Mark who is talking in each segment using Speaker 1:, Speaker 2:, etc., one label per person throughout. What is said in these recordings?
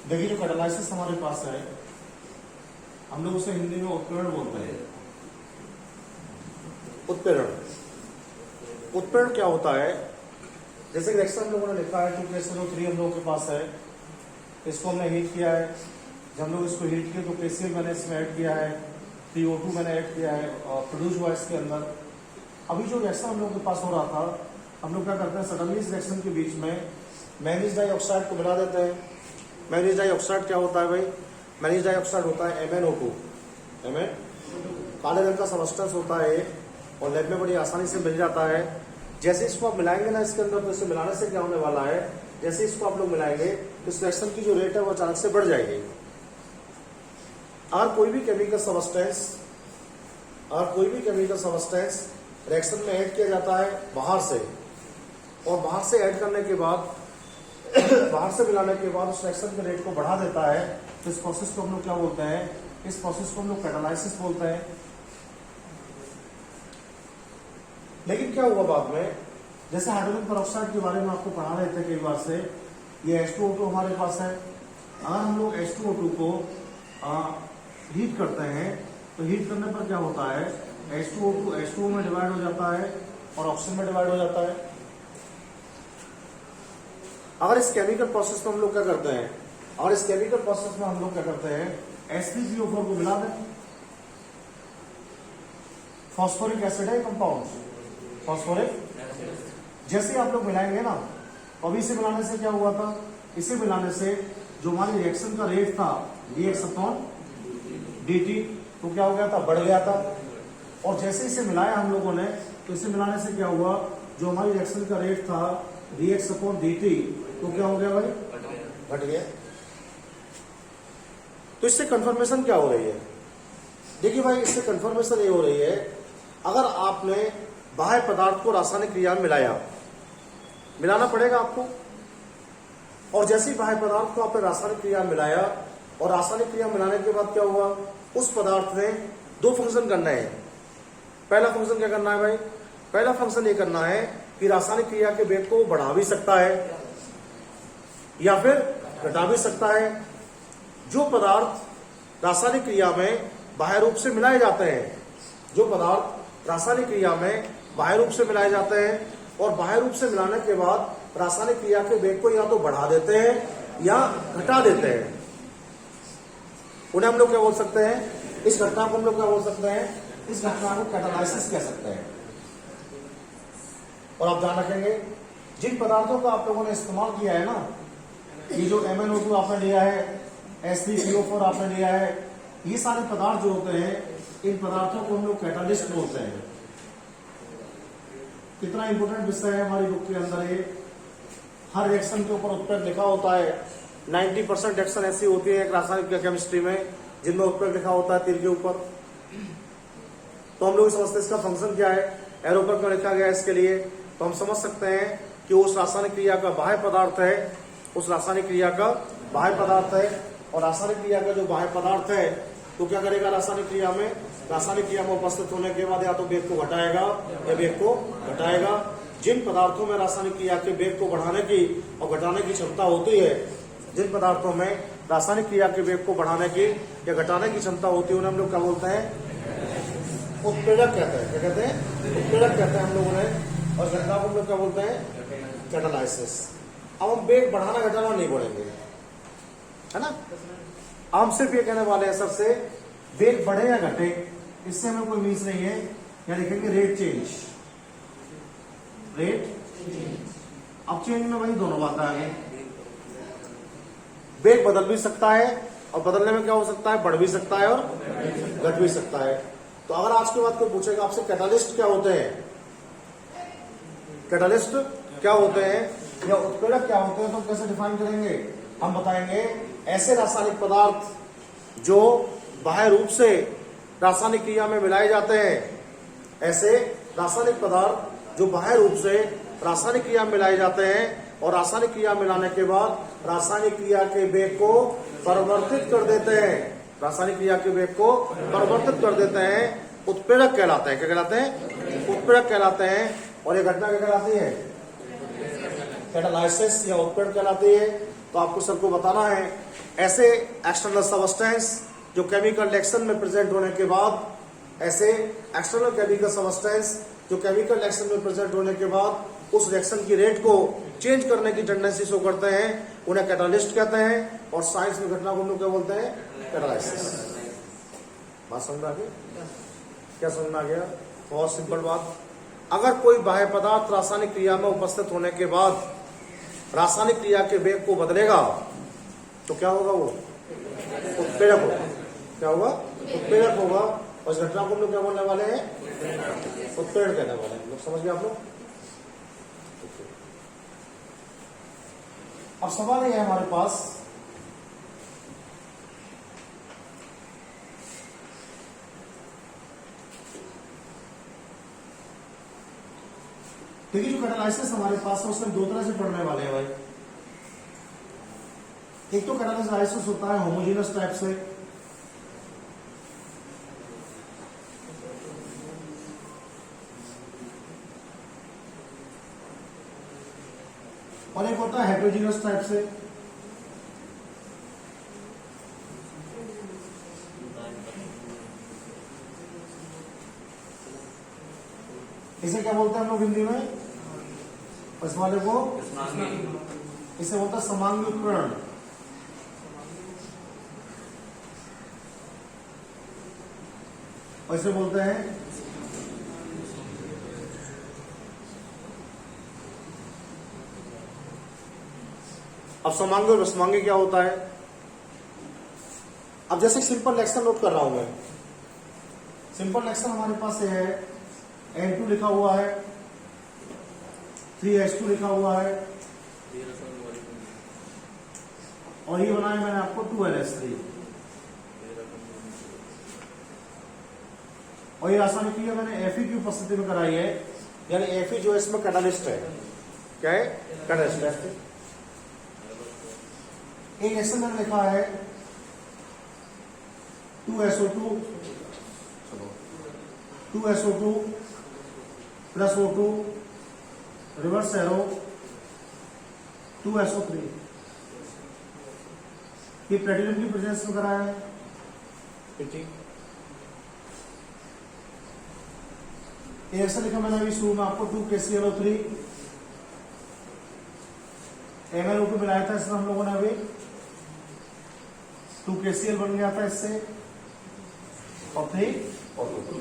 Speaker 1: देखिए जो कैटालाइसिस हमारे पास है हम लोग उसे हिंदी में उत्प्रेरण बोलते हैं। उत्प्रेरण उत्प्रेरण क्या होता है? जैसे रिएक्शन हम लोगों ने लिखा है 2KCl3 हम लोगों के पास है, इसको हमने हीट किया है। जब हम लोग इसको हीट किए तो KCl मैंने इसमें ऐड किया है, CO2 मैंने ऐड किया है और प्रोड्यूस हुआ इसके अंदर। अभी जो रिएक्शन हम लोग के पास हो रहा था, हम लोग क्या करते हैं सडनली इस रिएक्शन के बीच में मैग्नीज डाइऑक्साइड को मिला देते हैं। मैग्नीज डाइऑक्साइड क्या होता है भाई? मैग्नीज डाइऑक्साइड होता है MnO2, काले रंग का सबस्टेंस होता है और लैब में बड़ी आसानी से मिल जाता है। जैसे इसको आप मिलाएंगे ना इसके अंदर, तो इसे मिलाने से क्या होने वाला है, जैसे इसको आप लोग मिलाएंगे तो इस रिएक्शन की जो रेट है वो अचानक से बढ़ जाएगी। और कोई भी केमिकल सबस्टेंस रिएक्शन में ऐड किया जाता है बाहर से, और बाहर से ऐड करने के बाद बाहर से मिलाने के बाद उस रिएक्शन के रेट को बढ़ा देता है, तो इस प्रोसेस को हम लोग क्या बोलते हैं? इस प्रोसेस को हम लोग कैटालाइसिस बोलते हैं। लेकिन क्या हुआ बाद में, जैसे हाइड्रोजन पेरोक्साइड के बारे में आपको पढ़ा रहे थे कई बार से, ये H2O2 हमारे पास है। अगर हम लोग H2O2 को हीट करते हैं तो हीट करने पर क्या होता है, H2O2 H2O में डिवाइड हो जाता है और ऑक्सीजन में डिवाइड हो जाता है। अगर इस केमिकल प्रोसेस में हम लोग क्या करते हैं, H3PO4 को मिला दें, फॉस्फोरिक एसिड है कंपाउंड, फॉस्फोरिक। जैसे आप लोग मिलाएंगे ना, अभी इसे मिलाने से क्या हुआ था, इसे मिलाने से जो हमारी रिएक्शन का रेट था dx/dt, तो क्या हो गया था, बढ़ गया था। और जैसे इसे मिलाया हम लोगों ने, तो इसे मिलाने से क्या हुआ, जो हमारी रिएक्शन का रेट था dx/dt, तो क्या हो गया भाई, घट गया। तो इससे कंफर्मेशन क्या हो रही है? देखिए भाई, इससे कंफर्मेशन ये हो रही है, अगर आपने बाह्य पदार्थ को रासायनिक क्रिया में मिलाना पड़ेगा आपको, और जैसे ही बाह्य पदार्थ को आपने रासायनिक क्रिया में मिलाया, और रासायनिक क्रिया मिलाने के बाद क्या हुआ, उस पदार्थ ने दो फंक्शन करना है। पहला फंक्शन क्या करना है भाई? पहला फंक्शन ये करना है कि रासायनिक क्रिया के वेग को बढ़ा भी सकता है या फिर घटा भी सकता है। जो पदार्थ रासायनिक क्रिया में बाह्य रूप से मिलाए जाते हैं, और बाह्य रूप से मिलाने के बाद रासायनिक क्रिया के वेग को या तो बढ़ा देते हैं या घटा देते हैं, उन्हें हम लोग क्या बोल सकते हैं? इस घटना को हम लोग क्या बोल सकते हैं? इस घटना को कैटालाइसिस कह सकते हैं। और आप ध्यान रखेंगे, जिन पदार्थों का आप लोगों ने इस्तेमाल किया है ना, ये जो MnO2 आपने लिया है, H3PO4 आपने लिया है, ये सारे पदार्थ जो होते हैं, इन पदार्थों को हम लोग कैटालिस्ट बोलते हैं। कितना इंपोर्टेंट विषय है हमारी बुक के अंदर ये। हर रिएक्शन के ऊपर उत्प्रेरक लिखा होता है। 90% रिएक्शन ऐसी होती है एक रासायनिक केमिस्ट्री में जिनमें उत्प्रेरक लिखा होता है तीर के ऊपर। तो हम लोग समझते हैं इसका फंक्शन क्या है, एरो पर क्यों लिखा गया है इसके लिए, तो हम समझ सकते हैं कि उस रासायनिक क्रिया का बाह्य पदार्थ है, और रासायनिक क्रिया का जो बाह्य पदार्थ है, तो क्या करेगा रासायनिक क्रिया में उपस्थित होने के बाद या तो वेग को घटाएगा या वेग को घटाएगा। जिन पदार्थों में रासायनिक क्रिया के वेग को बढ़ाने की और घटाने की क्षमता होती है, जिन पदार्थों में रासायनिक क्रिया के वेग को बढ़ाने की या घटाने की क्षमता होती है, उन्हें हम लोग क्या बोलते हैं? उत्प्रेरक कहते हैं। क्या कहते हैं? उत्प्रेरक कहते हैं हम लोगों ने। और घटना को हम लोग क्या बोलते हैं? कैटालाइसिस। अब हम वेग बढ़ाना घटाना नहीं बढ़ेंगे, है ना। हम सिर्फ ये कहने वाले हैं सबसे, वेग बढ़े या घटे, इससे हमें कोई मीन्स नहीं है। यहाँ लिखेंगे रेट चेंज। अब चेंज में वही दोनों बातें आ गई। वेग बदल भी सकता है, और बदलने में क्या हो सकता है, बढ़ भी सकता है और घट भी सकता है। तो अगर आज के बाद कोई पूछेगा आपसे कैटालिस्ट क्या होते हैं, या उत्प्रेरक क्या होते हैं, तो कैसे डिफाइन करेंगे? हम बताएंगे ऐसे रासायनिक पदार्थ जो बाह्य रूप से रासायनिक क्रिया में मिलाए जाते हैं, और रासायनिक क्रिया मिलाने के बाद रासायनिक क्रिया के वेग को परिवर्तित कर देते हैं, उत्प्रेरक कहलाते हैं। उत्प्रेरक कहलाते हैं। और ये घटना क्या कहलाती है? कैटालाइसिस या उत्प्रेरक कहलाती है। तो आपको सर को बताना है ऐसे एक्सटर्नल सबस्टेंस जो केमिकल रिएक्शन में प्रेजेंट होने के बाद, ऐसे एक्सटर्नल केमिकल सबस्टेंस जो केमिकल रिएक्शन में प्रेजेंट होने के बाद उस रिएक्शन की रेट को चेंज करने की टेंडेंसी शो करते हैं, उन्हें कैटालिस्ट कहते हैं। और साइंस में घटना को हम लोग क्या बोलते हैं? कैटालाइसिस। बात समझ में आ गई? क्या समझ में आ गया? बहुत सिंपल बात। अगर कोई बाह्य पदार्थ रासायनिक क्रिया में उपस्थित होने के बाद रासायनिक क्रिया के वेग को बदलेगा तो क्या होगा? वो उत्प्रेरक होगा। क्या होगा? उत्प्रेरक होगा। और इस घटना को हम लोग क्या बोलने वाले हैं? उत्प्रेरण कहने वाले हैं। लोग समझ गए आप लोग? अब सवाल ये है हमारे पास, देखिए जो कैटालाइसिस हमारे पास है उसमें दो तरह से पढ़ने वाले हैं भाई। एक तो कैटालाइसिस होता है होमोजेनस टाइप से, और एक होता है हेटेरोजेनस टाइप से। इसे क्या बोलते हैं हम लोग हिंदी में? इस वाले को इसे बोलता है समांगी उत्प्रेरण। और इसे बोलते हैं अब समांगी और विषमांगी क्या होता है? अब जैसे सिंपल रिएक्शन नोट कर रहा हूं मैं। सिंपल रिएक्शन हमारे पास है N2 लिखा हुआ है, 3H2 लिखा हुआ है, और ये बनाया मैंने आपको 2NH3। और ये रासायनिक क्रिया मैंने Fe की उपस्थिति में कराई है, यानी Fe जो इसमें कैटालिस्ट है। क्या है? कैटालिस्ट है। एक एक्शन मैंने लिखा है 2SO2 plus O2 reverse arrow 2SO3। ये प्लेटिनम की प्रेजेंस में कराया है। ये ऐसा लिखा मैंने अभी शुरू में आपको 2KClO3 MnO2 मिलाया था इसमें हम लोगों ने। अभी 2KCl बन गया था इससे, और 3 और 2।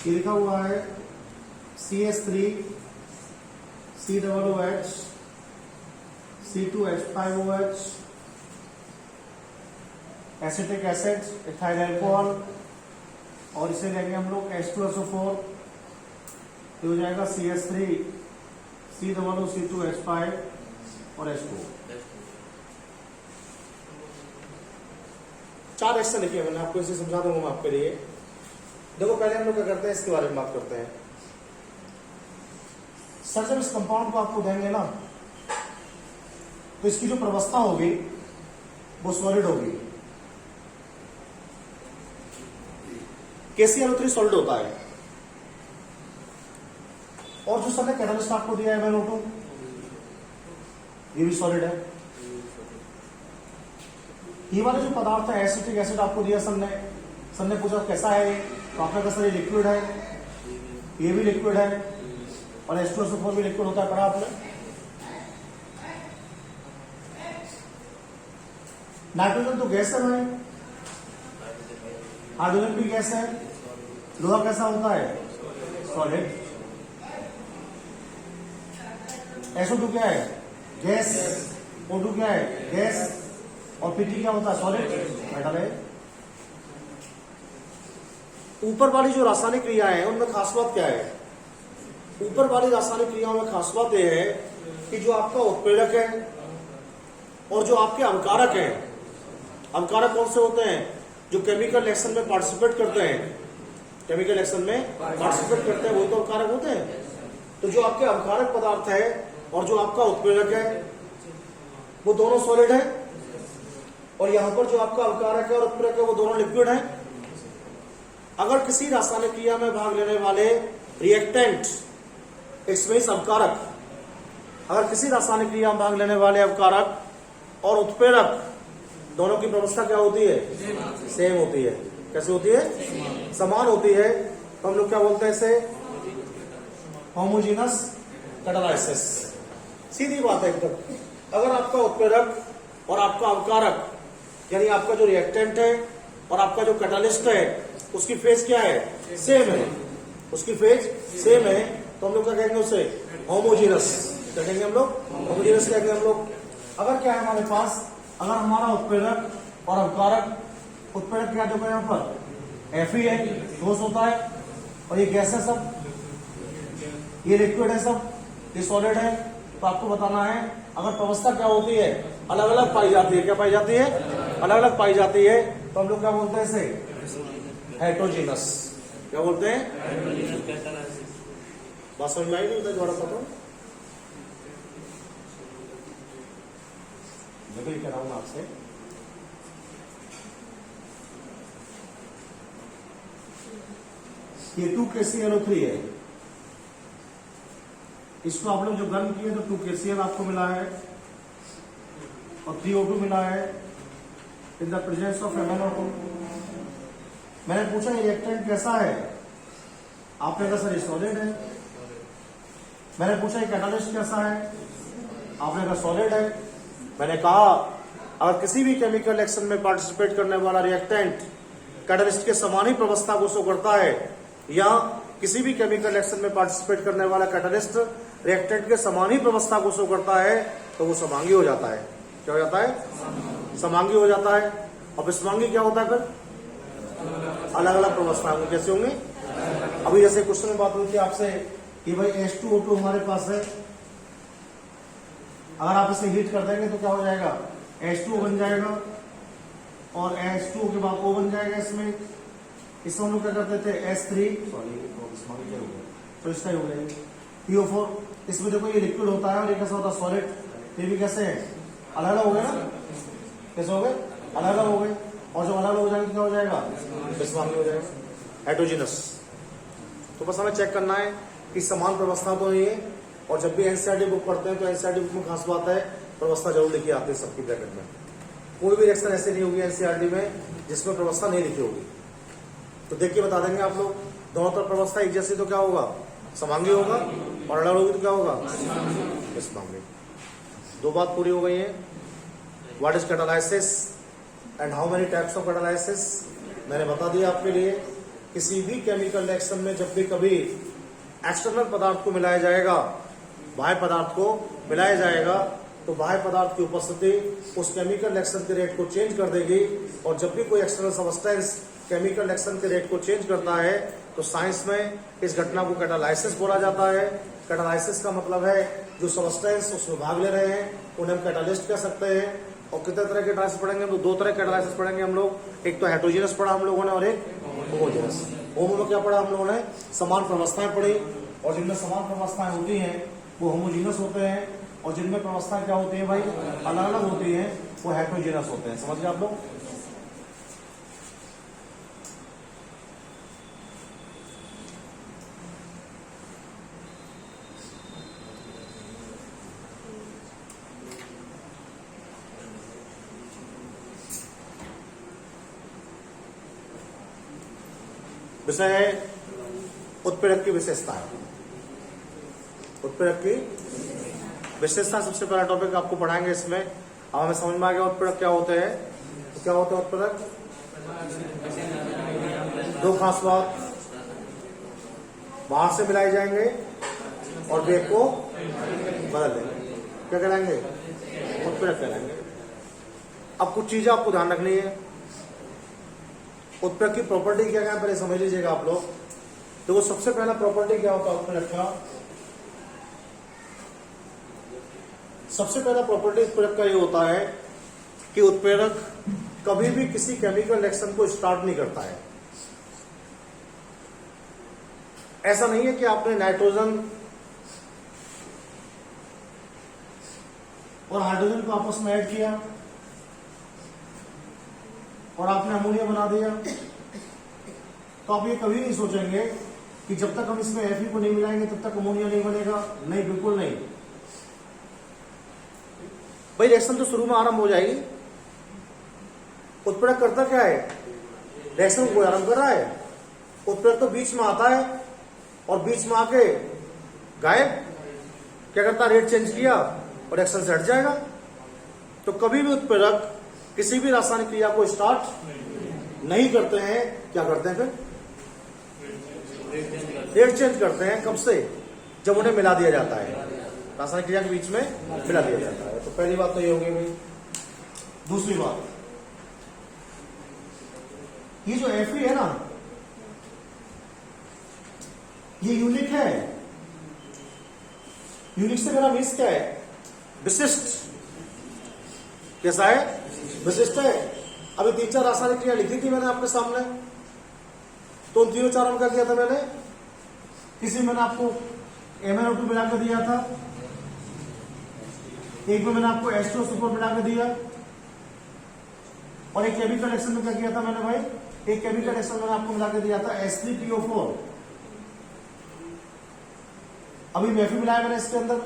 Speaker 1: ये लिखा हुआ है CH3 COOH C2H5OH acetic acid ethyl alcohol, और इसे लेंगे हम लोग H2SO4। ये हो जाएगा CH3 COO C2H5 और H2। 4 एक्शन लिखे मैंने आपको, इसे समझा दूंगा मैं आपके लिए। देखो पहले हम लोग क्या करते हैं, इसके बारे में बात करते हैं। सर जब इस कंपाउंड को आपको देंगे ना, तो इसकी जो प्रवस्था होगी वो सॉलिड होगी। KClO3 सॉलिड होता है। और जो सर ने कैटालिस्ट आपको दिया है MnO2, ये भी सॉलिड है। ये वाले जो पदार्थ है एसिटिक एसिड आपको दिया सर ने पूछा कैसा है, तो आपने कहा सर ये लिक्विड है, ये भी लिक्विड है, और H2SO4 भी लिक्विड होता है। पढ़ा आपने? नाइट्रोजन तो गैस है भाई, हाइड्रोजन भी गैस है। लोहा कैसा होता है? सॉलिड। SO2 क्या है? गैस। O2 क्या है? गैस। और PT क्या होता है? सॉलिड मेटल है। ऊपर वाली जो रासायनिक क्रियाएं हैं उनमें खास बात क्या है? ऊपर वाली रासायनिक क्रियाओं में खास बात यह है कि जो आपका उत्प्रेरक है और जो आपके अंकारक हैं, अंकारक कौन से होते हैं? जो केमिकल रिएक्शन में पार्टिसिपेट करते हैं, केमिकल रिएक्शन में पार्टिसिपेट करते हैं वही तो अंकारक होते हैं। तो जो आपके अंकारक पदार्थ है और जो आपका उत्प्रेरक है वो दोनों सॉलिड है, और यहां पर जो आपका अंकारक है और उत्प्रेरक है वो दोनों लिक्विड है। अगर किसी रासायनिक क्रिया में भाग लेने वाले रिएक्टेंट, इसमें अवकारक, अगर किसी रासायनिक क्रिया में भाग लेने वाले अवकारक और उत्प्रेरक दोनों की व्यवस्था क्या होती है? सेम होती है। कैसे होती है? समान होती है। तो हम लोग क्या बोलते हैं इसे? Homogeneous catalysis. सीधी बात है एकदम। अगर आपका उत्प्रेरक और आपका अवकारक, यानी आपका जो रिएक्टेंट है और आपका जो कैटालिस्ट है, उसकी फेज क्या है? सेम है। उसकी फेज सेम है, तो हम लोग क्या कहेंगे उसे? होमोजीनस। क्या कहेंगे हम लोग? होमोजीनस कहेंगे हम लोग। अगर क्या है हमारे पास, अगर हमारा उत्प्रेरक और अवकारक, उत्प्रेरक क्या जो है यहाँ पर Fe है, ठोस होता है, और ये गैस है सब, ये लिक्विड है सब, ये सॉलिड है, तो आपको बताना है अगर अवस्था क्या होती है? अलग अलग पाई जाती है। क्या पाई जाती है? अलग अलग पाई जाती है, तो हम लोग क्या बोलते हैं इसे? हेटेरोजीनस। क्या बोलते हैं? बात समझ में आई नहीं? दोबारा बताओ। मैं भी कह रहा हूं आपसे, ये 2KClO3 है। इसको आप लोग जो गर्म किए तो 2KCl आपको मिला है और 3O2 मिला है in the presence of MnO2। मैंने पूछा ये रिएक्टेंट कैसा है? आपने कहा सर ये सॉलिड है। मैंने पूछा ये कैटालिस्ट कैसा है? आपने कहा सॉलिड है। मैंने कहा अगर किसी भी केमिकल रिएक्शन में पार्टिसिपेट करने वाला रिएक्टेंट कैटालिस्ट के समान ही प्रवस्था को शो करता है, या किसी भी केमिकल रिएक्शन में पार्टिसिपेट करने वाला कैटालिस्ट रिएक्टेंट के समान ही प्रवस्था को शो करता है, तो वो समांगी हो जाता है। क्या हो जाता है? समांगी हो जाता है। और विषमांगी क्या होता है? फिर अलग अलग प्रवस्था होंगी। कैसे होंगे? अभी जैसे क्वेश्चन में बात हुई थी आपसे कि भाई H2O2 हमारे पास है, अगर आप इसे हीट कर देंगे तो क्या हो जाएगा? H2O बन जाएगा, और H2O के बाद O बन जाएगा। इसमें हम लोग क्या करते थे? S3, सॉरी तो इसका ही हो गया PO4। इसमें देखो ये लिक्विड होता है और ये कैसा होता है? सॉलिड। ये भी कैसे है? अलग अलग हो गए ना? कैसे हो गए? अलग अलग हो गए। और जो अलग अलग हो जाएंगे क्या हो जाएगा? विषमांगी हो जाएगा, हेटेरोजीनस। तो बस हमें चेक करना है कि समान व्यवस्था तो नहीं है। और जब भी एनसीईआरटी बुक पढ़ते हैं तो एनसीईआरटी बुक में खास बात है, व्यवस्था जरूर लिखी आती है सबकी ब्रैकेट में। कोई भी रिएक्शन ऐसे नहीं होगी एनसीईआरटी में जिसमें व्यवस्था नहीं लिखी होगी। तो देख के बता देंगे आप लोग। दोनों तरफ व्यवस्था एक जैसी तो क्या होगा? समांगी होगा, और अलग होगी तो क्या होगा? विषमांगी। दो बात पूरी हो गई है। What is catalysis and how many types of catalysis मैंने बता दिया आपके लिए। किसी भी केमिकल रिएक्शन में जब भी कभी एक्सटर्नल पदार्थ को मिलाया जाएगा, बाह्य पदार्थ को मिलाया जाएगा, तो बाह्य पदार्थ की उपस्थिति उस केमिकल रिएक्शन के रेट को चेंज कर देगी। और जब भी कोई एक्सटर्नल सब्सटेंस केमिकल रिएक्शन के रेट को चेंज करता है, तो साइंस में इस घटना को कैटालाइसिस बोला जाता है। कैटालाइसिस का मतलब है जो सब्सटेंस उसमें भाग ले रहे हैं उन्हें हम कैटालिस्ट कह सकते हैं। और कितने तरह के कैटालाइसिस पढ़ेंगे हम लोग? दो तरह के कैटालाइसिस पढ़ेंगे हम लोग। एक तो हेटेरोजीनस पढ़ा हम लोगों ने, और एक होमोजेनस। होमो में क्या पढ़ा हम लोगों ने? समान प्रवस्थाएं पढ़ी, और जिनमें समान प्रवस्थाएं होती हैं वो होमोजीनस होते हैं, और जिनमें प्रवस्थाएं क्या होती है भाई? अलग अलग होती हैं, वो हेटेरोजीनस होते हैं। समझ गए आप लोग? विषय है उत्प्रेरक की विशेषताएं। उत्प्रेरक की विशेषता सबसे पहला टॉपिक आपको पढ़ाएंगे इसमें। अब हमें समझ में आ गया उत्प्रेरक क्या होते हैं। तो क्या होते हैं उत्प्रेरक? दो खास बात, बाहर से मिलाए जाएंगे और वेग को बदल देंगे। क्या कहलाएंगे? उत्प्रेरक कहलाएंगे। अब कुछ चीजें आपको ध्यान रखनी है। उत्प्रेरक की प्रॉपर्टी क्या है पहले समझ लीजिएगा आप लोग। तो वो सबसे पहला प्रॉपर्टी क्या होता है उत्प्रेरक का? सबसे पहला प्रॉपर्टी उत्प्रेरक का ये होता है कि उत्प्रेरक कभी भी किसी केमिकल रिएक्शन को स्टार्ट नहीं करता है। ऐसा नहीं है कि आपने नाइट्रोजन और हाइड्रोजन को आपस में ऐड किया और आपने अमोनिया बना दिया, तो आप ये कभी नहीं सोचेंगे कि जब तक हम इसमें Fe को नहीं मिलाएंगे तब तक अमोनिया नहीं बनेगा। नहीं, बिल्कुल नहीं भाई, रिएक्शन तो शुरू में आरंभ हो जाएगी। उत्प्रेरक करता क्या है, रिएक्शन को आरंभ कर रहा है। उत्प्रेरक तो बीच में आता है और बीच में आके गायब, क्या करता है, रेट चेंज किया और रिएक्शन से हट जाएगा। तो कभी भी उत्प्रेरक किसी भी रासायनिक क्रिया को स्टार्ट नहीं करते हैं, क्या करते हैं, फिर रेट चेंज करते हैं। कब से, जब उन्हें मिला दिया जाता है, रासायनिक क्रिया के बीच में मिला दिया जाता है। तो पहली बात तो ये होगी भाई। दूसरी बात, ये जो Fe है ना, ये यूनिक है। यूनिक से मेरा मीन्स क्या है, विशिष्ट। कैसा है, विशिष्ट है। अभी 3-4 रासायनिक क्रिया लिखी थी मैंने आपके सामने, तो उन 3-4 में क्या किया था मैंने, किसी में मैंने आपको MnO2 मिलाकर दिया था, एक में मैंने आपको H2 सुपर मिलाकर दिया, और एक केमिकल रिएक्शन में क्या किया था मैंने भाई, एक केमिकल रिएक्शन में आपको मिलाकर दिया था H3PO4। अभी Fe मिलाया मैंने इसके अंदर।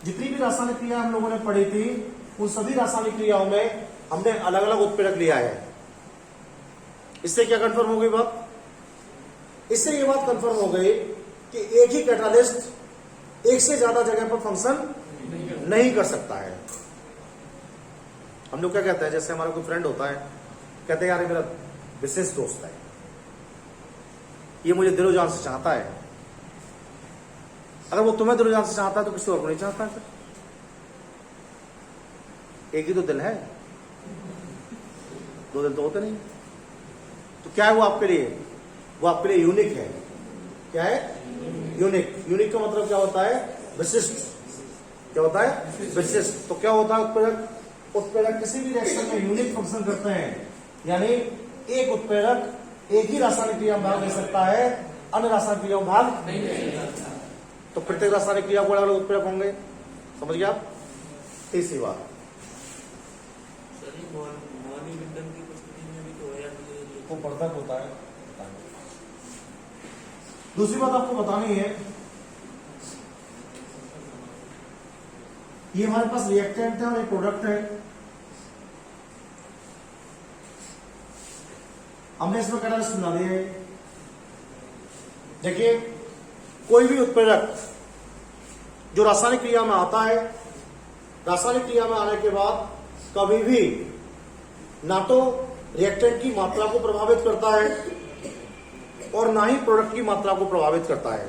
Speaker 1: जितनी भी रासायनिक क्रिया हम लोगों ने पढ़ी थी, उन सभी रासायनिक क्रियाओं में हमने अलग अलग उत्प्रेरक लिया है। इससे क्या कंफर्म हो गई बात, इससे ये बात कंफर्म हो गई कि एक ही कैटालिस्ट एक से ज्यादा जगह पर फंक्शन नहीं कर सकता है। हम लोग क्या कहते हैं, जैसे हमारा कोई फ्रेंड होता है, कहते हैं यार ये मेरा विशेष दोस्त है, ये मुझे दिलो जान से चाहता है। अगर वो तुम्हें दिलो जान से चाहता है तो किसी और को नहीं चाहता है। एक ही तो दिल है, 2 दिल तो होते नहीं। तो क्या है वो आपके लिए, वो आपके लिए यूनिक है। क्या है, यूनिक। यूनिक का मतलब क्या होता है, विशिष्ट। क्या होता है, विशिष्ट। तो क्या होता है, उत्प्रेरक, उत्प्रेरक किसी भी रिएक्शन में यूनिक फंक्शन करते हैं। यानी एक उत्प्रेरक एक ही रासायनिक क्रिया में भाग ले सकता है, अन्य रासायनिक क्रिया में भाग नहीं ले सकता। तो प्रत्येक रासायनिक क्रिया को अलग अलग उत्प्रेरक होंगे, समझ गए आप। तीसरी बात, वो पर्दक होता है। दूसरी बात आपको बतानी है, ये हमारे पास रिएक्टेंट है और एक प्रोडक्ट है। हमने इसमें कैटालिस्ट बना दिया है। देखिए, कोई भी उत्प्रेरक जो रासायनिक क्रिया में आता है, रासायनिक क्रिया में आने के बाद कभी भी ना तो रिएक्टेंट की मात्रा को प्रभावित करता है और ना ही प्रोडक्ट की मात्रा को प्रभावित करता है।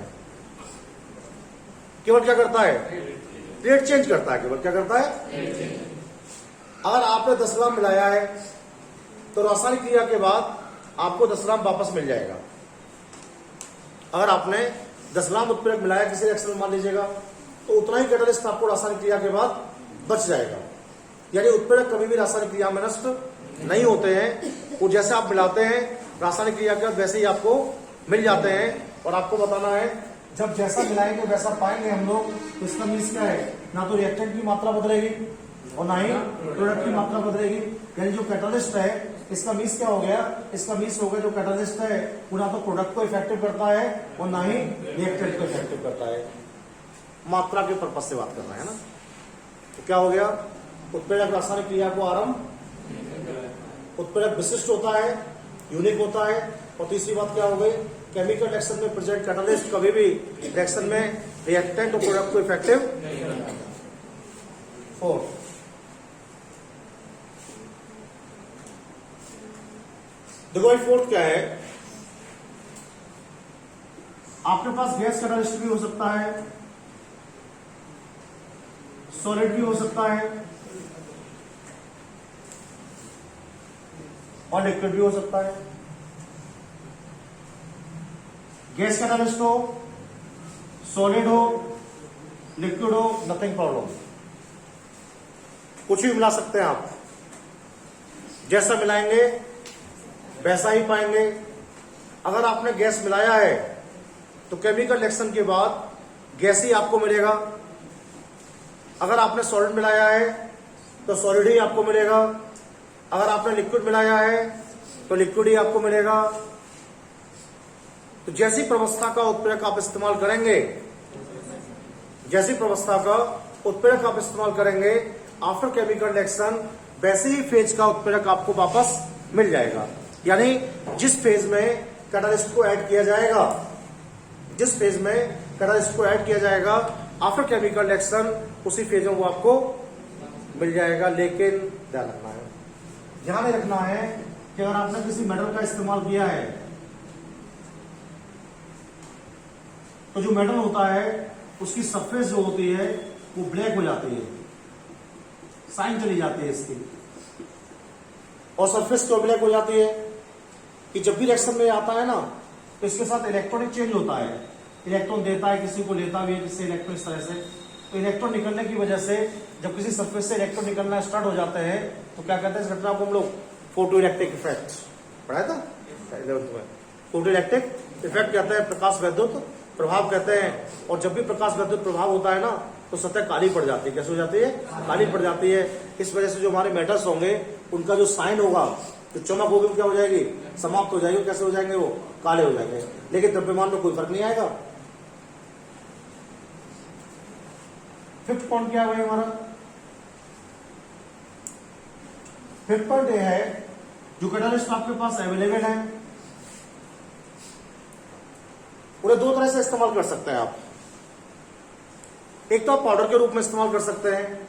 Speaker 1: केवल क्या करता है, रेट चेंज करता है। केवल क्या करता है, अगर आपने 10 ग्राम मिलाया है तो रासायनिक क्रिया के बाद आपको 10 ग्राम वापस मिल जाएगा। अगर आपने 10 ग्राम उत्प्रेरक मिलाया किसी रिएक्शन में, मान लीजिएगा, तो उतना ही कैटालिस्ट आपको रासायनिक क्रिया के बाद बच जाएगा। यानी उत्प्रेरक कभी भी रासायनिक क्रिया में नष्ट नहीं होते हैं, वो जैसे आप मिलाते हैं रासायनिक क्रिया के बाद वैसे ही आपको मिल जाते हैं। और आपको बताना है, जब जैसा मिलाएंगे वैसा पाएंगे हम लोग। तो इसका मीन्स क्या है, ना तो रिएक्टेंट की मात्रा बदलेगी और ना ही प्रोडक्ट की मात्रा बदलेगी। यानी जो कैटालिस्ट है, इसका मीन्स क्या हो गया, इसका मीन्स हो गया जो कैटालिस्ट है वो ना तो प्रोडक्ट को इफेक्टिव करता है और ना ही रिएक्टेंट को इफेक्टिव करता है। मात्रा के पर्पज से बात करना है ना। तो क्या हो गया, उत्प्रेरक रासायनिक क्रिया को आरंभ, उत्प्रेरक विशिष्ट होता है, यूनिक होता है। और तीसरी बात क्या हो गई, केमिकल रिएक्शन में प्रेजेंट कैटालिस्ट कभी भी रिएक्शन में रिएक्टेंट और प्रोडक्ट को इफेक्टिव। 4, देखो भाई, 4th क्या है, आपके पास गैस कैटालिस्ट भी हो सकता है, सॉलिड भी हो सकता है और लिक्विड भी हो सकता है। गैस कैटालिस्ट हो, सॉलिड हो, लिक्विड हो, नथिंग प्रॉब्लम। कुछ भी मिला सकते हैं आप, जैसा मिलाएंगे वैसा ही पाएंगे। अगर आपने गैस मिलाया है तो केमिकल रिएक्शन के बाद गैस ही आपको मिलेगा। अगर आपने सॉलिड मिलाया है तो सॉलिड ही आपको मिलेगा। अगर आपने लिक्विड मिलाया है तो लिक्विड ही आपको मिलेगा। तो जैसी प्रवस्था का उत्प्रेरक आप इस्तेमाल करेंगे, जैसी प्रवस्था का उत्प्रेरक आप इस्तेमाल करेंगे आफ्टर केमिकल रिएक्शन, वैसे ही फेज का उत्प्रेरक आपको वापस मिल जाएगा। यानी जिस फेज में कैटालिस्ट को ऐड किया जाएगा, जिस फेज में कैटालिस्ट को ऐड किया जाएगा आफ्टर केमिकल रिएक्शन, उसी फेज में वो आपको मिल जाएगा। लेकिन ध्यान रखना है, ध्यान में रखना है कि अगर आपने किसी मेटल का इस्तेमाल किया है तो जो मेटल होता है उसकी सरफेस जो होती है वो ब्लैक हो जाती है, साइन चली जाती है इसकी। और सरफेस क्यों ब्लैक हो जाती है कि जब भी रिएक्शन में आता है ना तो इसके साथ इलेक्ट्रॉनिक चेंज होता है, इलेक्ट्रॉन देता है, किसी को लेता भी है, किसी इलेक्ट्रॉन इस तरह से। तो इलेक्ट्रॉन निकलने की वजह से जब किसी सरफेस से इलेक्ट्रॉन निकलना स्टार्ट हो जाते हैं तो क्या कहते हैं इस घटना को हम लोग फोटो इलेक्ट्रिक इफेक्ट पढ़ाया था, फोटो इलेक्ट्रिक इफेक्ट कहते हैं, प्रकाश वैद्युत प्रभाव कहते हैं। और जब भी प्रकाश वैद्युत प्रभाव होता है ना तो सतह काली पड़ जाती है। कैसे हो जाती है? काली पड़ जाती है। इस वजह से जो हमारे मेटल्स होंगे उनका जो साइन होगा, जो चमक होगी, क्या हो जाएगी? समाप्त हो जाएगी। कैसे हो जाएंगे? वो काले हो जाएंगे। लेकिन द्रव्यमान में कोई फर्क नहीं आएगा। फिफ्थ पॉइंट क्या है हमारा? फिफ्थ पॉइंट यह है जो कैटालिस्ट आपके पास अवेलेबल है उन्हें दो तरह से इस्तेमाल कर सकते हैं आप। एक तो आप पाउडर के रूप में इस्तेमाल कर सकते हैं,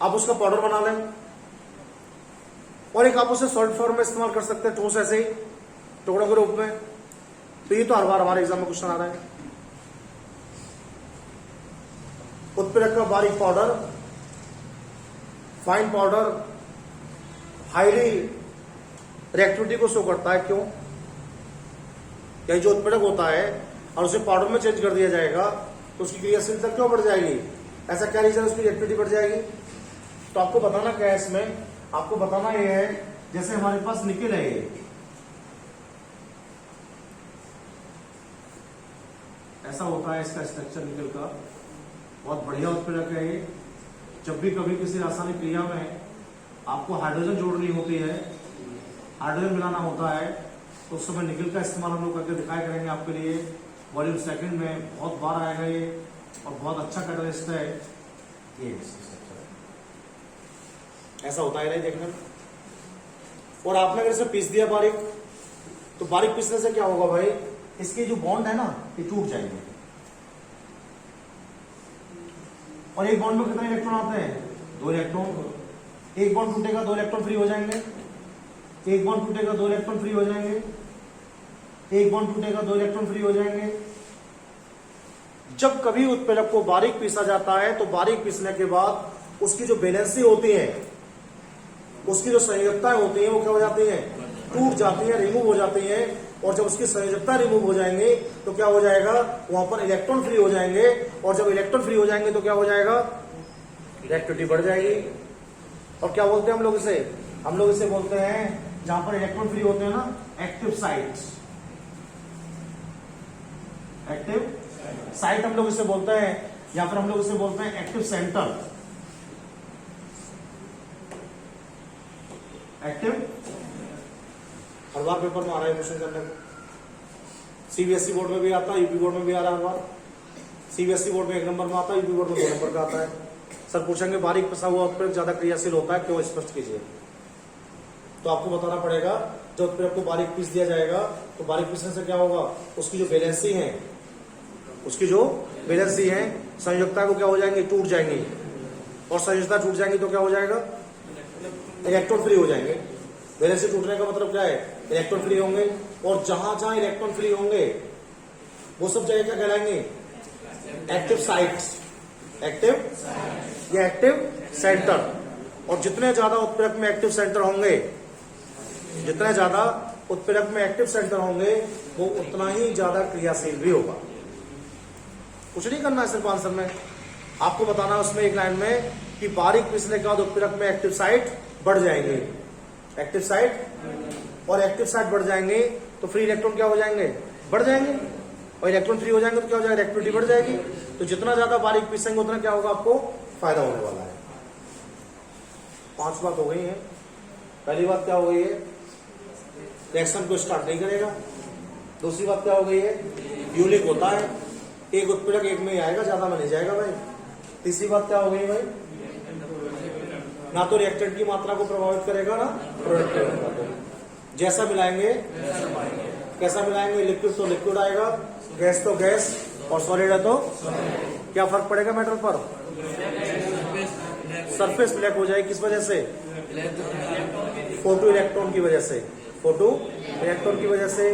Speaker 1: आप उसका पाउडर बना लें, और एक आप उसे सॉलिड फॉर्म में इस्तेमाल कर सकते हैं, ठोस ऐसे ही टुकड़ों के रूप में। तो ये तो हर बार हमारे एग्जाम में क्वेश्चन आ रहा है। उत्प्रेरक का बारीक powder, fine powder highly reactivity को शो करता है। क्यों? या जो उत्प्रेरक होता है और उसे पाउडर में चेंज कर दिया जाएगा तो उसकी क्रियाशीलता क्यों बढ़ जाएगी? ऐसा क्या रीजन? उसकी रिएक्टिविटी बढ़ जाएगी। तो आपको बताना क्या है इसमें? आपको बताना यह है जैसे हमारे पास निकेल है, ये ऐसा होता है इसका स्ट्रक्चर निकेल का, बहुत बढ़िया उत्प्रेरक है ये। जब भी कभी किसी रासायनिक क्रिया में आपको हाइड्रोजन जोड़नी होती है, हाइड्रोजन मिलाना होता है, तो उस समय निकेल का इस्तेमाल हम लोग करके दिखाया करेंगे आपके लिए। वॉल्यूम सेकंड में बहुत बार आएगा ये और बहुत अच्छा कैटालिस्ट है ये। ऐसा होता है नहीं देखने में। और आपने अगर इसे पीस दिया बारीक, तो बारीक पीसने से क्या होगा भाई? इसके जो बॉन्ड है ना ये टूट जाएंगे। और एक बॉन्ड में कितने इलेक्ट्रॉन आते हैं? 2 इलेक्ट्रॉन। एक बॉन्ड टूटेगा 2 इलेक्ट्रॉन फ्री हो जाएंगे, एक बॉन्ड टूटेगा 2 इलेक्ट्रॉन फ्री हो जाएंगे, एक बॉन्ड टूटेगा 2 इलेक्ट्रॉन फ्री हो जाएंगे। जब कभी उत्प्रेरक को बारीक पीसा जाता है तो बारीक पीसने के बाद उसकी जो बैलेंसी होती है, उसकी जो संयोजकताएं होती हैं वो क्या हो जाती हैं? टूट जाती हैं, रिमूव हो जाती हैं। और जब उसकी संयोजकता रिमूव हो जाएंगी तो क्या हो जाएगा? वहां पर इलेक्ट्रॉन फ्री हो जाएंगे। और जब इलेक्ट्रॉन फ्री हो जाएंगे तो क्या हो जाएगा? रिएक्टिविटी बढ़ जाएगी। और क्या बोलते हैं हम लोग इसे? हम लोग इसे बोलते हैं, जहां पर इलेक्ट्रॉन फ्री होते हैं ना, एक्टिव साइट। एक्टिव साइट हम लोग इसे बोलते हैं, या फिर हम लोग इसे बोलते हैं एक्टिव सेंटर। एक्टिव हर बार पेपर में आ रहा है क्वेश्चन करने में। सीबीएसई बोर्ड में भी आता है, यूपी बोर्ड में भी आ रहा है। हर बार सीबीएसई बोर्ड में 1 नंबर में आता है, यूपी बोर्ड में 2 नंबर का आता है। सर पूछेंगे बारीक पिसा हुआ उत्प्रेरक ज्यादा क्रियाशील होता है, क्यों? स्पष्ट कीजिए। तो आपको बताना पड़ेगा, जब उत्प्रेरक को बारीक पीस दिया जाएगा तो बारीक पीसने से क्या होगा? उसकी जो बैलेंसी है, उसकी जो बैलेंसी है, संयोजकता को क्या हो जाएंगे? टूट जाएंगी। और संयोजकता टूट जाएंगी तो क्या हो जाएगा? इलेक्ट्रॉन फ्री हो जाएंगे। बैलेंसी टूटने का मतलब क्या है? इलेक्ट्रॉन फ्री होंगे। और जहां जहां इलेक्ट्रॉन फ्री होंगे वो सब जगह क्या कहलाएंगे? Active sites. एक्टिव या एक्टिव सेंटर। और जितने ज्यादा उत्प्रेरक में एक्टिव सेंटर होंगे, जितने ज्यादा उत्प्रेरक में एक्टिव सेंटर होंगे वो उतना ही ज्यादा क्रियाशील भी होगा। कुछ नहीं करना है सिर्फ आंसर में, आपको बताना है उसमें एक लाइन में कि बारीक पीसने के बाद उत्प्रेरक में एक्टिव साइट बढ़ जाएंगे। एक्टिव साइट और एक्टिव साइट बढ़ जाएंगे तो फ्री इलेक्ट्रॉन क्या हो जाएंगे? बढ़ जाएंगे। और इलेक्ट्रॉन फ्री हो जाएंगे तो क्या हो जाएगा? रिएक्टिविटी बढ़ जाएगी। तो जितना ज्यादा बारीक पीसेंगे उतना क्या होगा? आपको फायदा होने वाला है। 5 बात हो गई है। पहली बात क्या हो गई है? रिएक्शन को स्टार्ट नहीं करेगा। दूसरी बात क्या हो गई है, यूनिक होता है, एक उत्प्रेरक एक में ही आएगा, ज्यादा में नहीं जाएगा भाई। तीसरी बात क्या हो गई भाई, ना तो रिएक्टेंट की मात्रा को प्रभावित करेगा ना प्रोडक्ट की मात्रा को। जैसा मिलाएंगे कैसा मिलाएंगे, लिक्विड तो लिक्विड आएगा, गैस तो गैस, और सॉलिड है तो क्या फर्क पड़ेगा मेटल पर, सरफेस ब्लैक हो जाएगी। किस वजह से, फोटो इलेक्ट्रॉन की वजह से, फोटो इलेक्ट्रॉन की वजह से।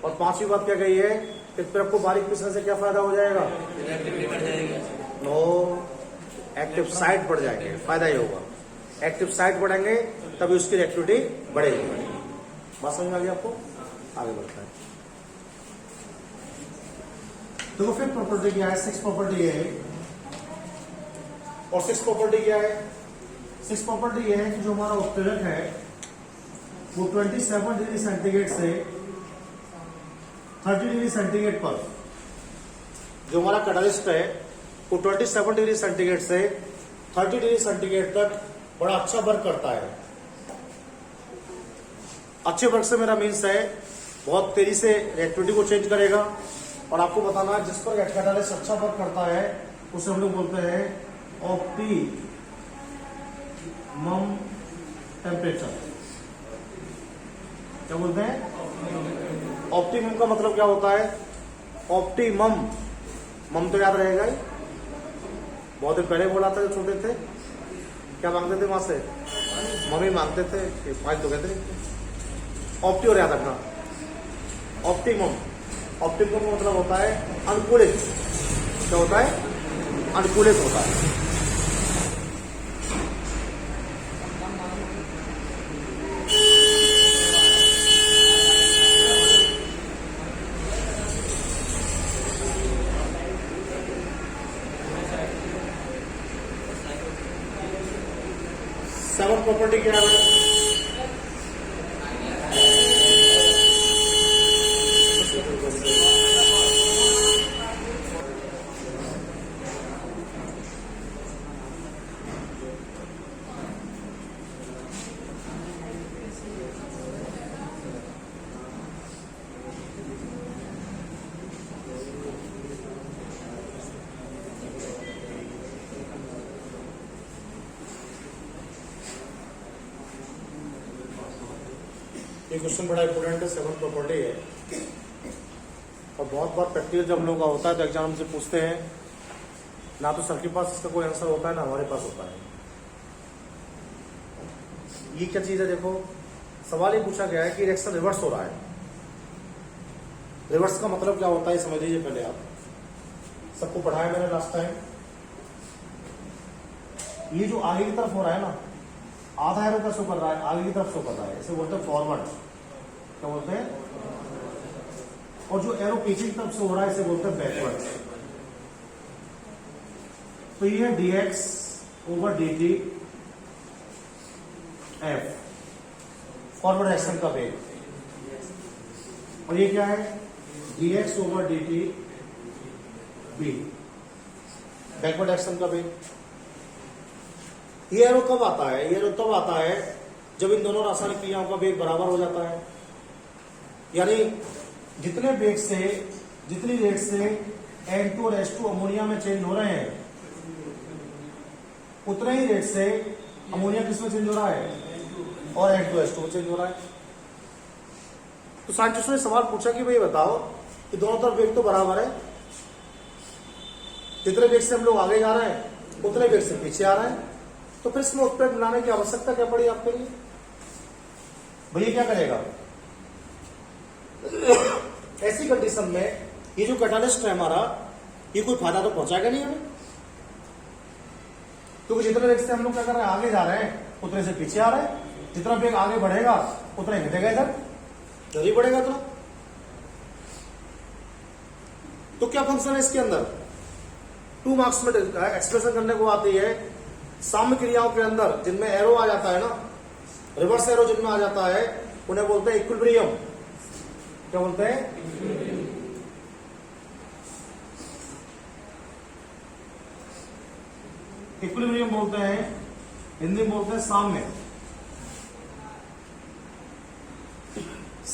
Speaker 1: और पांचवी बात क्या कही है, उत्प्रेरक को बारीक पीसने से क्या फायदा हो जाएगा, नो, एक्टिव साइट बढ़ जाएंगे, फायदा ही होगा। एक्टिव साइट बढ़ेंगे तभी उसकी रिएक्टिविटी बढ़ेगी। बात समझ में आ गई आपको, आगे बढ़ता है। तो फिर प्रॉपर्टी क्या है, सिक्स प्रॉपर्टी है, और सिक्स प्रॉपर्टी क्या है, सिक्स प्रॉपर्टी यह है कि जो हमारा उत्प्रेरक है वो 27 डिग्री सेंटीग्रेड से 30 डिग्री सेंटीग्रेड पर, जो हमारा कैटालिस्ट है वो 27 डिग्री सेंटीग्रेड से 30 डिग्री सेंटीग्रेड तक बड़ा अच्छा वर्क करता है। अच्छे वर्क से मेरा मीन्स है बहुत तेजी से रिएक्टिविटी को चेंज करेगा। और आपको बताना है जिस पर कैटालिस्ट अच्छा वर्क करता है उसे हम लोग बोलते हैं ऑप्टिमम टेम्परेचर। क्या बोलते हैं, ऑप्टिमम का मतलब क्या होता है, ऑप्टिमम, मम तो याद रहेगा ही, बहुत दिन पहले बोला था जब छोटे थे, क्या मांगते थे वहां से, मम्मी मांगते थे, पाँच तो कहते नहीं, ऑप्टी और याद रखना, ऑप्टिमम। ऑप्टिमम का मतलब होता है अनुकूलित, क्या होता है, अनुकूलित होता है। सेवन प्रॉपर्टी क्या है, ये क्वेश्चन बड़ा इंपॉर्टेंट है, सेवन प्रॉपर्टी है, और बहुत बार प्रैक्टिकल जब हम लोग का होता है तो एग्जाम से पूछते हैं, ना तो सर के पास इसका कोई आंसर होता है ना हमारे पास होता है। ये क्या चीज है, देखो सवाल ये पूछा गया है कि रिएक्शन रिवर्स हो रहा है। रिवर्स का मतलब क्या होता है समझ लीजिए पहले आप, सबको पढ़ाया मैंने लास्ट टाइम। ये जो आगे की तरफ हो रहा है ना, आधा एरो का शो कर रहा है, आगे की तरफ शो कर रहा है, इसे बोलते हैं फॉरवर्ड, क्या बोलते हैं, और जो एरो पीछे की तरफ से हो रहा है इसे बोलते हैं बैकवर्ड। तो ये है dx over dt f, forward action का वेग, और ये क्या है dx over dt b, backward action का वेग। ये एरो कब आता है, ये एरो तब आता है जब इन दोनों रासायनिक क्रियाओं का वेग बराबर हो जाता है। यानी जितने वेग से, जितनी रेट से N2 और H2 अमोनिया में चेंज हो रहे हैं, उतने ही रेट से अमोनिया किसमें चेंज हो रहा है, और N2H2 में चेंज हो रहा है। तो साइंटिस्टों ने सवाल पूछा कि भाई बताओ कि दोनों तरफ वेग तो बराबर है, जितने वेग से हम लोग आगे जा रहे हैं उतने वेग से पीछे आ रहे हैं, तो फिर इसमें उत्प्रेरक मिलाने की आवश्यकता क्या पड़ी आपके लिए, भैया क्या करेगा। ऐसी कंडीशन में ये जो कैटालिस्ट है हमारा, ये कोई फायदा तो पहुंचाएगा नहीं हमें, क्योंकि जितने वेग से हम लोग क्या कर रहे हैं, आगे जा रहे हैं, उतने से पीछे आ रहे हैं। जितना वेग आगे बढ़ेगा उतना घटेगा, इधर जल्दी बढ़ेगा। तो क्या फंक्शन है इसके अंदर, 2 मार्क्स में एक्सप्रेशन करने को आती है। साम्य क्रियाओं के अंदर जिनमें एरो आ जाता है ना, रिवर्स एरो जिनमें आ जाता है, उन्हें बोलते हैं इक्विलिब्रियम। क्या बोलते हैं, इक्विलिब्रियम बोलते हैं, हिंदी में बोलते हैं साम्य।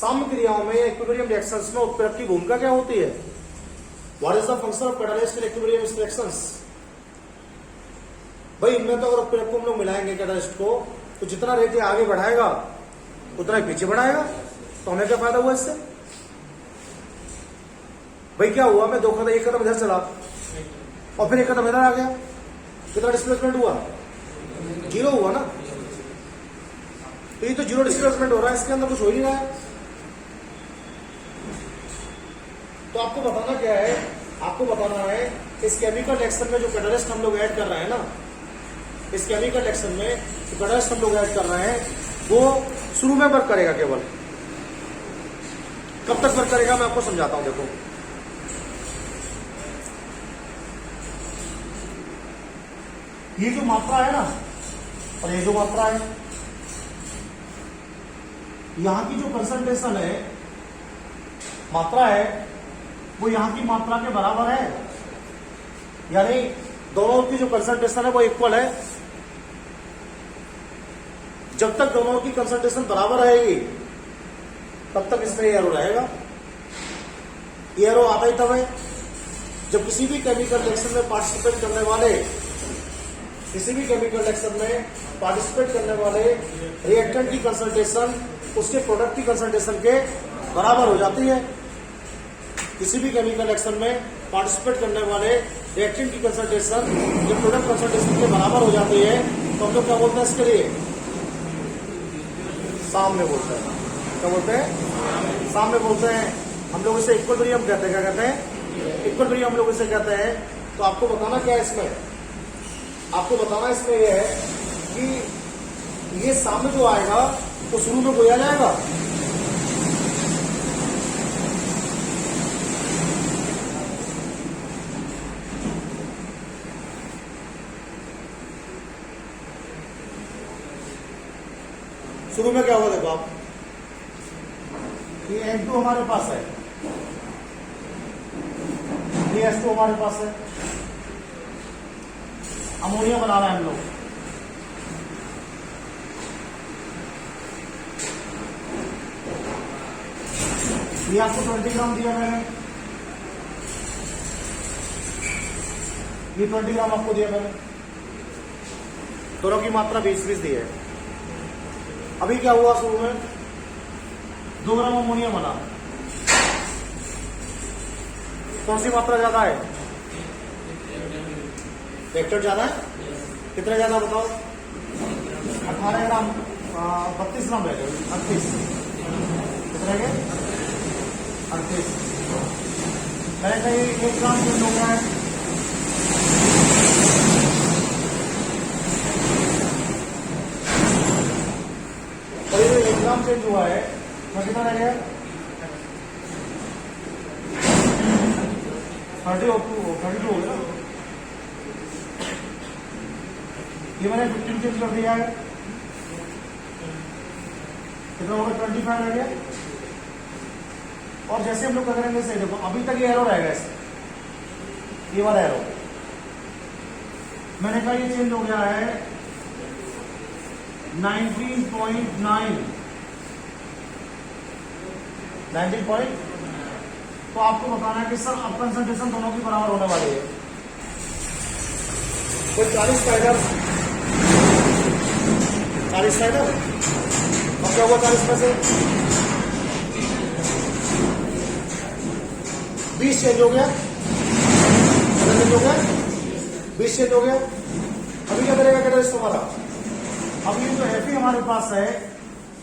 Speaker 1: साम्य क्रियाओं में इक्विलिब्रियम रिएक्शंस में उत्प्रेरक की भूमिका क्या होती है? What is the function of catalyst in equilibrium reactions? भाई इनमें तो अगर उत्प्रेरक को हम लोग मिलाएंगे कैटालिस्ट को, तो जितना रेट ये आगे बढ़ाएगा उतना ही पीछे बढ़ाएगा। तो हमें क्या फायदा हुआ इससे? भाई क्या हुआ, मैं 2 कदम 1 कदम इधर चला और फिर 1 कदम इधर आ गया, कितना डिस्प्लेसमेंट हुआ? 0 हुआ ना। तो ये तो 0 डिस्प्लेसमेंट हो रहा है, इसके अंदर कुछ हो ही नहीं रहा है। तो आपको बताना क्या है? आपको बताना है इस केमिकल रिएक्शन में जो कैटालिस्ट हम लोग ऐड कर रहे हैं ना, इस केमिकल रिएक्शन में जो कैटालिस्ट हम लोग ऐड कर रहे हैं वो शुरू में वर्क करेगा केवल। कब तक वर्क करेगा मैं आपको समझाता हूं। देखो ये जो मात्रा है ना और ये जो मात्रा है, यहां की जो कंसंट्रेशन है, मात्रा है, वो यहां की मात्रा के बराबर है, यानी दोनों की जो कंसंट्रेशन है वो इक्वल है। जब तक दोनों की कंसंट्रेशन बराबर रहेगी तब तक इसमें एरो रहेगा। एरो आता ही तब है जब किसी भी केमिकल रिएक्शन में पार्टिसिपेट करने वाले, किसी भी केमिकल रिएक्शन में पार्टिसिपेट करने वाले रिएक्टेंट की कंसंट्रेशन उसके प्रोडक्ट की कंसंट्रेशन के बराबर हो जाती है। किसी भी केमिकल रिएक्शन में पार्टिसिपेट करने वाले रिएक्टेंट की कंसंट्रेशन जब प्रोडक्ट कंसंट्रेशन के बराबर हो जाती है तो हम लोग क्या बोलते हैं इसके लिए? साम्य बोलते हैं। क्या बोलते हैं? साम्य बोलते हैं। हम लोग इसे इक्विलिब्रियम कहते हैं। क्या कहते हैं? इक्विलिब्रियम हम लोग इसे कहते हैं। तो आपको बताना क्या है इसमें? आपको बताना इसमें यह है कि ये साम्य जो आएगा वो शुरू में कोई आ जाएगा, शुरू में क्या होगा? देखो आप, ये N2 हमारे पास है, ये H2 हमारे पास है, अमोनिया बना रहे हैं हम लोग। ये आपको 20 ग्राम दिया मैंने, ये 20 ग्राम आपको दिया मैंने, दोनों की मात्रा 20-20 दी है। अभी क्या हुआ? शुरू में 2 ग्राम अमोनिया बना, कौन सी मात्रा ज्यादा है? वेक्टर ज्यादा है। कितना ज्यादा बताओ? 18 ग्राम, 32 ग्राम रह गए, 38। कितना रह गए? 38। मैंने कहीं 1 ग्राम चेंज हो गया है, और ये 1 ग्राम चेंज हुआ है तो कितना रह गया? 32 हो गया। ये मैंने 15 चेंज कर दिया है, कितना होगा? 25 रह गया। और जैसे हम लोग कर रहे हैं, देखो अभी तक ये एरो रहेगा, इससे ये वाला एरो मैंने कहा ये चेंज हो गया है 19.9 तो आपको बताना है कि सर अब कंसंट्रेशन दोनों की बराबर होने वाली है। कोई 40 का इधर, 40 का इधर, अब क्या हुआ? 40 में से 20 चेंज हो गया, 20 चेंज हो गया। अभी क्या करेगा कैटालिस्ट हमारा? अब ये जो एफई हमारे पास है,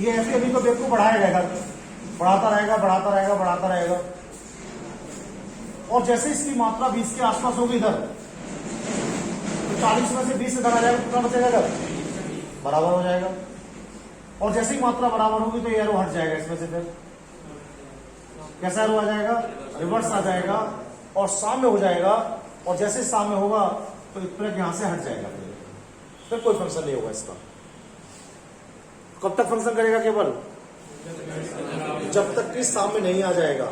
Speaker 1: ये एफई अभी तो वेग को बढ़ाएगा, इधर बढ़ाता रहेगा, बढ़ाता रहेगा, बढ़ाता रहेगा। और जैसे इसकी मात्रा 20 के आसपास होगी इधर, तो 40 में से 20 इधर आ जाएगा, कितना बचेगा? इधर बराबर हो जाएगा। और जैसे ही मात्रा बराबर होगी तो ये एरो हट जाएगा इसमें से। फिर कैसा एरो आ जाएगा? रिवर्स आ जाएगा और साम्य हो जाएगा। और जैसे साम्य होगा तो उत्प्रेरक यहां से हट जाएगा, फिर कोई फंक्शन नहीं होगा इसका। कब तक फंक्शन करेगा? केवल जब तक कि साम्य नहीं आ जाएगा।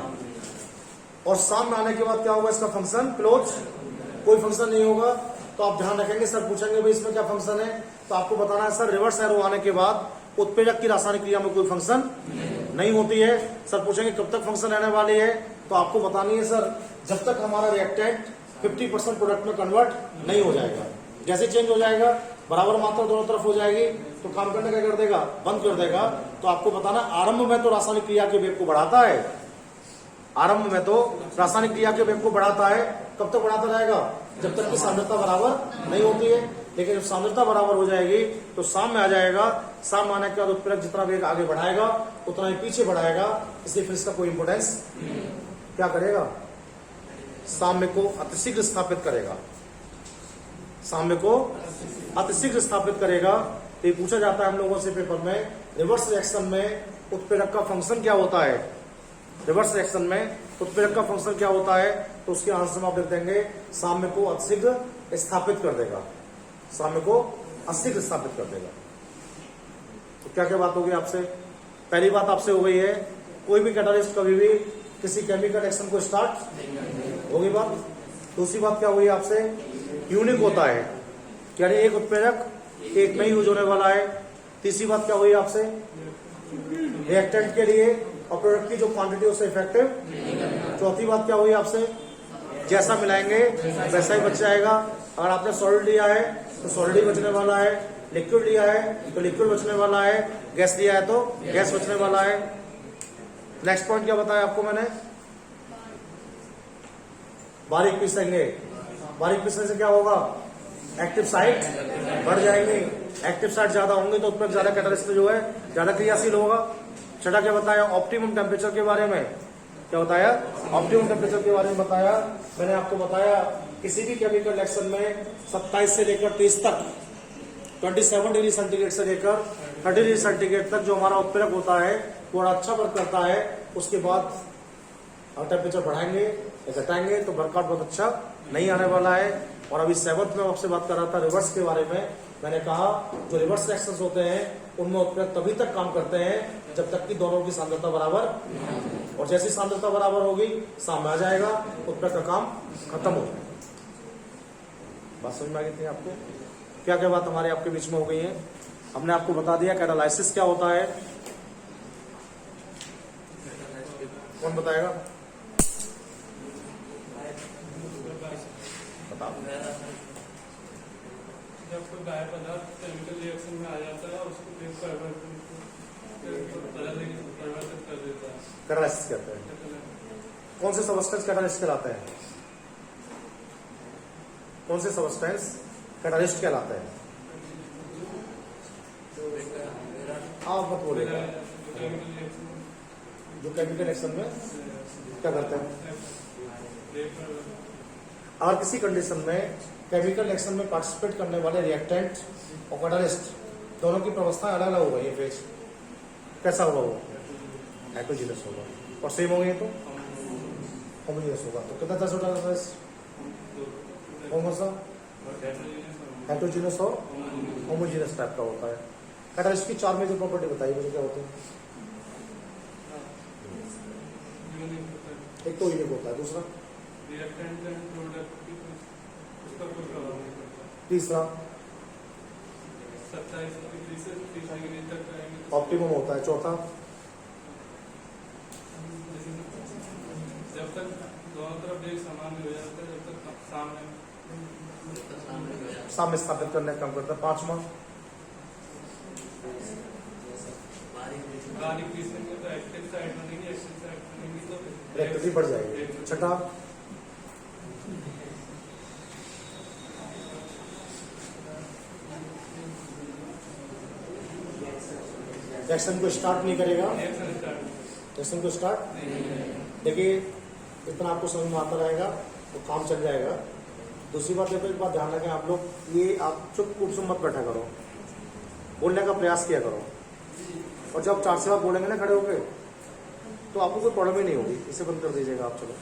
Speaker 1: और साम्य आने के बाद क्या होगा? इसका फंक्शन क्लोज, कोई फंक्शन नहीं होगा। तो आप ध्यान रखेंगे, सर पूछेंगे भाई इसमें क्या फंक्शन है, तो आपको बताना है सर रिवर्स एरो आने के बाद उत्प्रेरक की रासायनिक क्रिया में कोई फंक्शन नहीं होती है। सर पूछेंगे कब तक फंक्शन रहने वाली है, तो आपको बतानी है सर जब तक हमारा रिएक्टेंट 50% प्रोडक्ट में कन्वर्ट नहीं हो जाएगा। जैसे चेंज हो जाएगा, बराबर मात्रा दोनों तरफ हो जाएगी, तो काम करने का कर देगा, बंद कर देगा। तो आपको बताना आरंभ में तो रासायनिक क्रिया के वेग को बढ़ाता है, आरंभ में तो रासायनिक क्रिया के वेग को बढ़ाता है। कब तक बढ़ाता रहेगा? जब तक कि सांद्रता बराबर नहीं होती है। लेकिन जब सांद्रता बराबर हो जाएगी तो साम में आ जाएगा। साम में आने के बाद उत्प्रेरक जितना वेग आगे बढ़ाएगा उतना ही पीछे बढ़ाएगा, इसलिए फिर इसका कोई इंपोर्टेंस क्या करेगा? साम्य को अतिशीघ्र स्थापित करेगा, साम्य को अतिशीघ्र स्थापित करेगा। तो ये पूछा जाता है हम लोगों से पेपर में, रिवर्स रिएक्शन में उत्प्रेरक का फंक्शन क्या होता है? रिवर्स रिएक्शन में उत्प्रेरक का फंक्शन क्या होता है? तो उसके आंसर में आप लिख देंगे साम्य को अतिशीघ्र स्थापित कर देगा, साम्य को अतिशीघ्र स्थापित कर देगा। तो क्या क्या बात होगी आपसे? पहली बात आपसे हो गई है, कोई भी कैटालिस्ट कभी भी किसी केमिकल रिएक्शन को स्टार्ट होगी बात। दूसरी बात क्या हुई आपसे? यूनिक होता है, यानी एक उत्प्रेरक एक में यूज होने वाला है। तीसरी बात क्या हुई आपसे? रिएक्टेंट के लिए और प्रोडक्ट की जो क्वांटिटी उससे इफेक्टिव। चौथी बात क्या हुई आपसे? जैसा मिलाएंगे वैसा ही बच जाएगा। अगर आपने सॉलिड लिया है तो सॉलिड ही बचने वाला है, लिक्विड लिया है तो लिक्विड बचने वाला है, गैस लिया है तो गैस बचने वाला है। नेक्स्ट पॉइंट क्या बताया आपको मैंने? बारीक पीसेंगे, बारीक पीसने से क्या होगा? एक्टिव साइट बढ़ जाएंगे, एक्टिव साइट ज्यादा होंगे तो उत्प्रेरक ज्यादा कैटालिस्ट जो है ज्यादा क्रियाशील होगा। छठा क्या बताया? ऑप्टिमम टेम्परेचर के बारे में। क्या बताया? ऑप्टिमम टेम्परेचर के बारे में बताया। मैंने आपको बताया किसी भी केमिकल रिएक्शन में 27 से लेकर 30 तक, 27 डिग्री सेंटीग्रेड से लेकर 30 डिग्री सेंटीग्रेड तक जो हमारा उत्प्रेरक होता है वो अच्छा वर्क करता है। उसके बाद टेम्परेचर बढ़ाएंगे या घटाएंगे तो वर्कआउट बहुत अच्छा नहीं आने वाला है। और अभी 7th में आपसे बात कर रहा था रिवर्स के बारे में। मैंने कहा जो रिवर्स रिएक्शंस होते हैं उनमें उत्प्रेरक तभी तक काम करते हैं जब तक कि दोनों की सांद्रता बराबर, और जैसी सांद्रता बराबर होगी सामने आ जाएगा, उत्प्रेरक का काम खत्म हो जाएगा। बात समझ में आ गई थी आपको? क्या क्या बात हमारे आपके बीच में हो गई है? हमने आपको बता दिया कैटालाइसिस क्या होता है। कौन बताएगा? बताओ।
Speaker 2: जब कोई बाह्य पदार्थ केमिकल रिएक्शन में आ जाता है उसको परिवर्तित कर देता है,
Speaker 1: कैटालाइसिस कहते हैं। कौन से सबस्टेंस कैटालिस्ट कहलाते हैं? कौन से सबस्टेंस कैटालिस्ट कहलाते हैं? आप मत बोलेगा। जो केमिकल रिएक्शन में क्या करते हैं? अगर किसी कंडीशन में केमिकल रिएक्शन में पार्टिसिपेट करने वाले रिएक्टेंट और कैटालिस्ट दोनों की व्यवस्था अलग अलग होगा, ये फेज कैसा होगा? वो हेटेरोजीनियस होगा। और सेम हो गए तो होमोजीनियस होगा। तो कितना दस होता है? कौन सा? हेटेरोजीनियस और होमोजीनियस टाइप का होता है। कैटालिस्ट की 4 मेजर प्रॉपर्टी बताइए मुझे, क्या होती है? एक तो यूनिक होता है, दूसरा
Speaker 2: रिएक्टेंट एंड प्रोडक्ट की उसका कोई प्रभाव नहीं पड़ता,
Speaker 1: तीसरा
Speaker 2: 27 डिग्री से 30 डिग्री तक रहेंगे तो
Speaker 1: ऑप्टिमम होता है, चौथा
Speaker 2: जब तक दोनों तरफ वेग समान हो जाता है, जब तक
Speaker 1: साम्य स्थापित करने का काम करता है। पांचवा
Speaker 2: बारीक पीसेंगे तो एक्टिव साइड बनेगी, एक्टिव साइड बनेगी तो
Speaker 1: इलेक्ट्रिसिटी बढ़ जाएगी। छठा रिएक्शन को स्टार्ट नहीं करेगा, रिएक्शन को स्टार्ट देखिए इतना आपको समझ में आता रहेगा तो काम चल जाएगा। दूसरी बात देखो, एक बात ध्यान रखें आप लोग, ये आप चुप कुर्सी मत बैठा करो, बोलने का प्रयास किया करो। और जब 4 से आप बोलेंगे ना खड़े होके तो आपको कोई प्रॉब्लम ही नहीं होगी। इसे बंद कर दीजिएगा आप। चलो